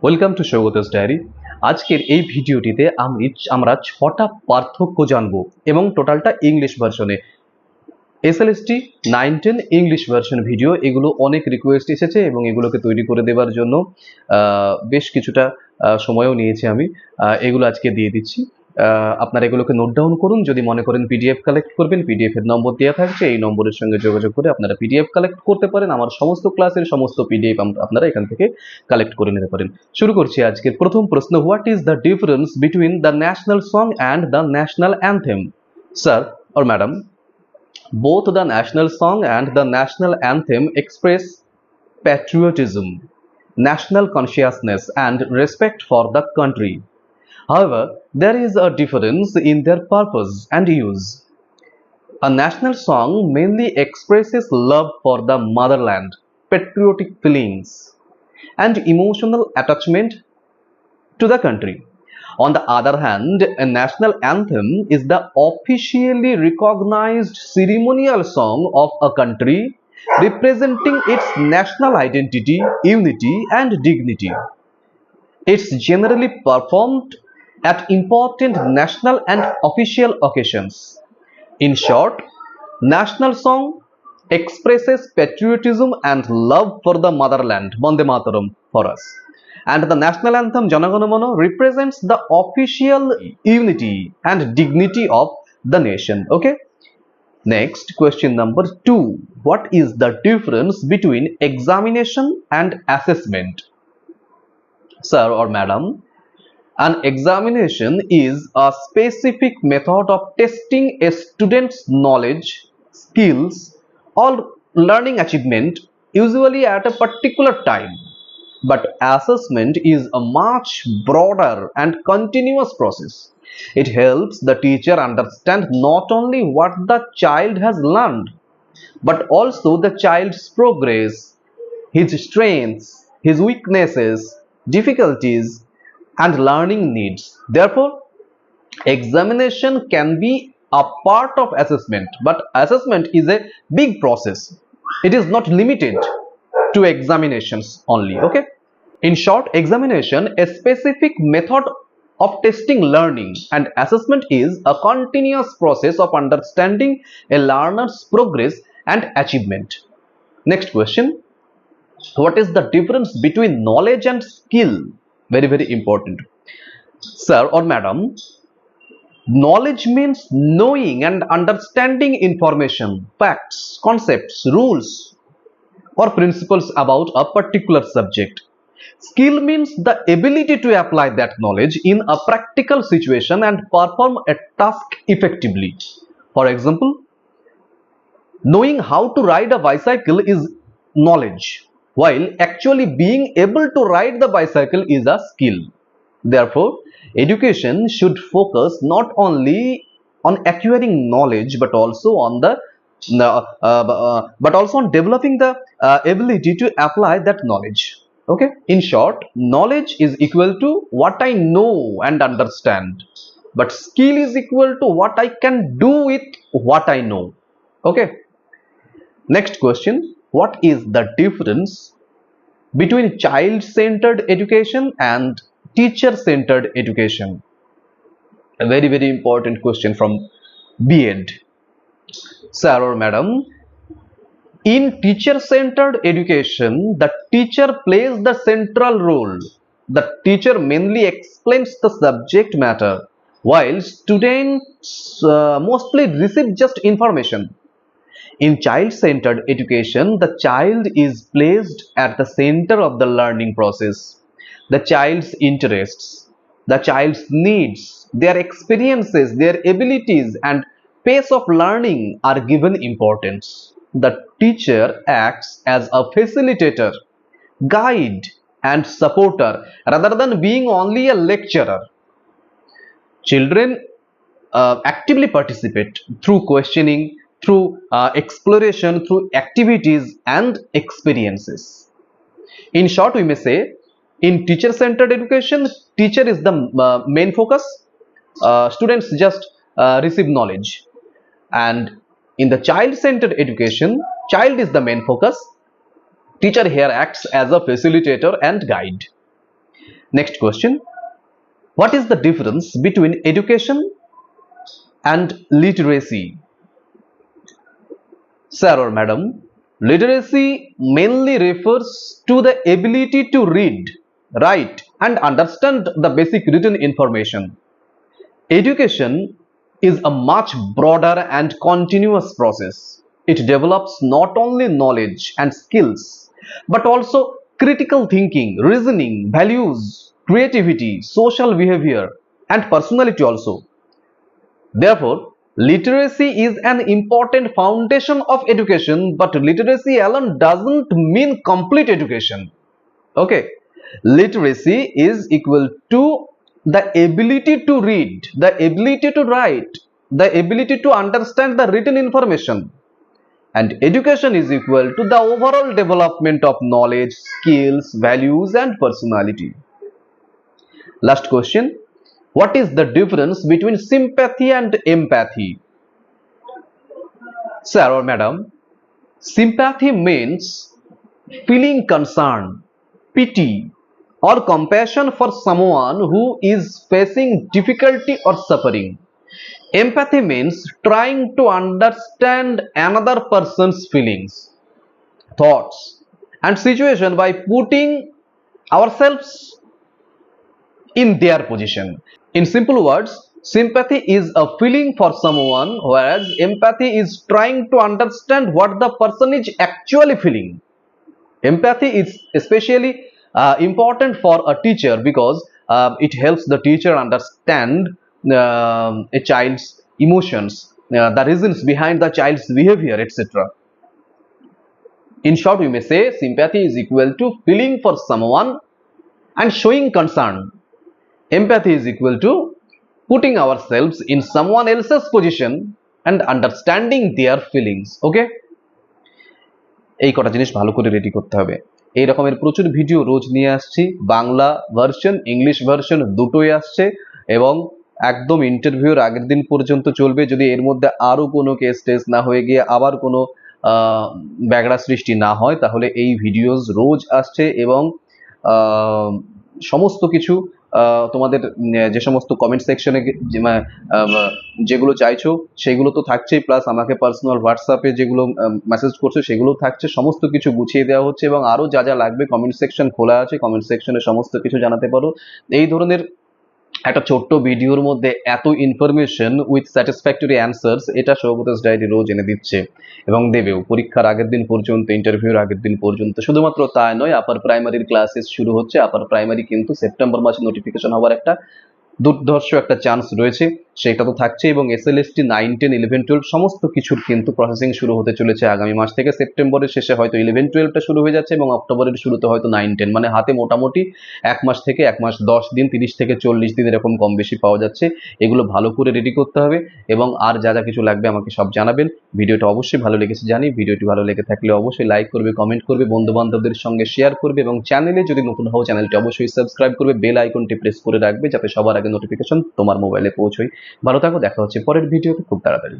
Welcome to সৌগতস diary. আজকের এই ভিডিওটিতে আমরা 6টা পার্থক্য জানবো এবং টোটালটা ইংলিশ ভার্সনে। SLST IX-X English version video, এগুলো অনেক রিকোয়েস্ট এসেছে এবং এগুলোকে তৈরি করে দেওয়ার জন্য বেশ কিছুটা সময়ও নিয়েছি আমি। এগুলো আজকে দিয়ে দিচ্ছি। আপনারা এগুলোকে নোট ডাউন করুন। যদি মনে করেন পিডিএফ কালেক্ট করবেন, পিডিএফ এর নম্বর দেওয়া থাকছে, এই নম্বরের সঙ্গে যোগাযোগ করে আপনারা পিডিএফ কালেক্ট করতে পারেন। আমার সমস্ত ক্লাসের সমস্ত পিডিএফ আপনারা এখান থেকে কালেক্ট করে নিতে পারেন। শুরু করছি আজকের প্রথম প্রশ্ন। What is the difference between the national song and the national anthem? Sir or madam, both the national song and the national anthem express patriotism, national consciousness, and respect for the country. However, there is a difference in their purpose and use. A national song mainly expresses love for the motherland, patriotic feelings, and emotional attachment to the country. On the other hand, a national anthem is the officially recognized ceremonial song of a country representing its national identity, unity, and dignity. It's generally performed at important national and official occasions. In short, national song expresses patriotism and love for the motherland, Bande Mataram for us. And the national anthem Jana Gana Mana represents the official unity and dignity of the nation. Okay. Next, question number 2. What is the difference between examination and assessment? Sir or madam, an examination is a specific method of testing a student's knowledge, skills, or learning achievement, usually at a particular time. But assessment is a much broader and continuous process. It helps the teacher understand not only what the child has learned, but also the child's progress, his strengths, his weaknesses, difficulties, and learning needs. Therefore, examination can be a part of assessment, but assessment is a big process. It is not limited to examinations only. Okay. In short, examination a specific method of testing learning, and assessment is a continuous process of understanding a learner's progress and achievement. Next question. What is the difference between knowledge and skill? Very important. Sir or madam, knowledge means knowing and understanding information, facts, concepts, rules, or principles about a particular subject. Skill means the ability to apply that knowledge in a practical situation and perform a task effectively. For example, knowing how to ride a bicycle is knowledge, while actually being able to ride the bicycle is a skill. Therefore, education should focus not only on acquiring knowledge but also on developing the ability to apply that knowledge. Okay. In short, knowledge is equal to what I know and understand, but skill is equal to what I can do with what I know. Okay. Next question. What is the difference between child-centered education and teacher-centered education? A very important question from B.Ed. Sir or madam, in teacher-centered education, the teacher plays the central role. The teacher mainly explains the subject matter, while students mostly receive just information. In child-centered education, the child is placed at the center of the learning process. The child's interests, the child's needs, their experiences, their abilities, and pace of learning are given importance. The teacher acts as a facilitator, guide, and supporter rather than being only a lecturer. Children actively participate through questioning, through exploration, through activities and experiences. In short, we may say, in teacher-centered education, teacher is the main focus. Students just receive knowledge. And in the child-centered education, child is the main focus. Teacher here acts as a facilitator and guide. Next question. What is the difference between education and literacy? Sir or madam, literacy mainly refers to the ability to read, write and understand the basic written information. Education is a much broader and continuous process. It develops not only knowledge and skills, but also critical thinking, reasoning, values, creativity, social behavior, and personality also. Therefore, literacy is an important foundation of education, but literacy alone doesn't mean complete education. Okay, literacy is equal to the ability to read, the ability to write, the ability to understand the written information, and education is equal to the overall development of knowledge, skills, values and personality. Last question. What is the difference between sympathy and empathy? Sir or madam, sympathy means feeling concern, pity or compassion for someone who is facing difficulty or suffering. Empathy means trying to understand another person's feelings, thoughts and situation by putting ourselves in their position. In simple words, sympathy is a feeling for someone, whereas empathy is trying to understand what the person is actually feeling. Empathy is especially important for a teacher because it helps the teacher understand a child's emotions, the reasons behind the child's behavior, etc. In short, we may say sympathy is equal to feeling for someone and showing concern. Empathy is equal to putting ourselves in someone else's position and understanding their feelings. Okay, এই কটা জিনিস ভালো করে ready করতে হবে। এই রকমের প্রচুর ভিডিও রোজ নিয়ে আসছি, বাংলা ভার্সন ইংলিশ ভার্সন দুটোই আসছে এবং একদম ইন্টারভিউর আগের দিন পর্যন্ত চলবে। যদি এর মধ্যে আরো কোনো কেস টেস না হয়ে গিয়ে আবার কোনো ব্যাগড়া সৃষ্টি না হয় তাহলে এই ভিডিওস রোজ আসছে এবং সমস্ত কিছু তোমাদের যে সমস্ত কমেন্ট সেকশনে যেগুলো চাইছো সেগুলো তো থাকছেই, প্লাস আমাকে পার্সোনাল হোয়াটসঅ্যাপে যেগুলো মেসেজ করছো সেগুলো থাকছে, সমস্ত কিছু গুছিয়ে দেওয়া হচ্ছে এবং আরো যা যা লাগবে কমেন্ট সেকশন খোলা আছে, কমেন্ট সেকশনে সমস্ত কিছু জানাতে পারো। এই ধরনের একটা ছোট্ট ভিডিওর মধ্যে এত ইনফরমেশন উইথ স্যাটিসফ্যাক্টরি অ্যান্সার্স এটা সৌগতেশ ডায়েরি রোজ এনে দিচ্ছে এবং দেবেও পরীক্ষার আগের দিন পর্যন্ত, ইন্টারভিউর আগের দিন পর্যন্ত। শুধুমাত্র তাই নয়, আপার প্রাইমারির ক্লাসেস শুরু হচ্ছে। আপার প্রাইমারি কিন্তু সেপ্টেম্বর মাসে নোটিফিকেশন হওয়ার একটা দুর্ধর্ষ একটা চান্স রয়েছে, সেটা তো থাকছে এবং SLST 9, 10, 11, 12 সমস্ত কিছুর কিন্তু প্রসেসিং শুরু হতে চলেছে আগামী মাস থেকে। সেপ্টেম্বরের শেষে হয়তো 11, 12টা শুরু হয়ে যাচ্ছে এবং অক্টোবরের শুরুতে হয়তো 9, 10, মানে হাতে মোটামুটি 1 মাস থেকে 1 মাস 10 দিন, 30 থেকে 40 দিন এরকম কম বেশি পাওয়া যাচ্ছে। এগুলো ভালো করে রেডি করতে হবে এবং আর যা যা কিছু লাগবে আমাকে সব জানাবেন। ভিডিওটা অবশ্যই ভালো লেগেছে জানি, ভিডিওটি ভালো লেগে থাকলে অবশ্যই লাইক করবে, কমেন্ট করবে, বন্ধু বান্ধবদের সঙ্গে শেয়ার করবে এবং চ্যানেলে যদি নতুন হও চ্যানেলটি অবশ্যই সাবস্ক্রাইব করবে, বেল আইকনটি প্রেস করে রাখবে যাতে সবার আগে নোটিফিকেশন তোমার মোবাইলে পৌঁছয়। ভালো থাকো, দেখা হচ্ছে পরের ভিডিওতে খুব তাড়াতাড়ি।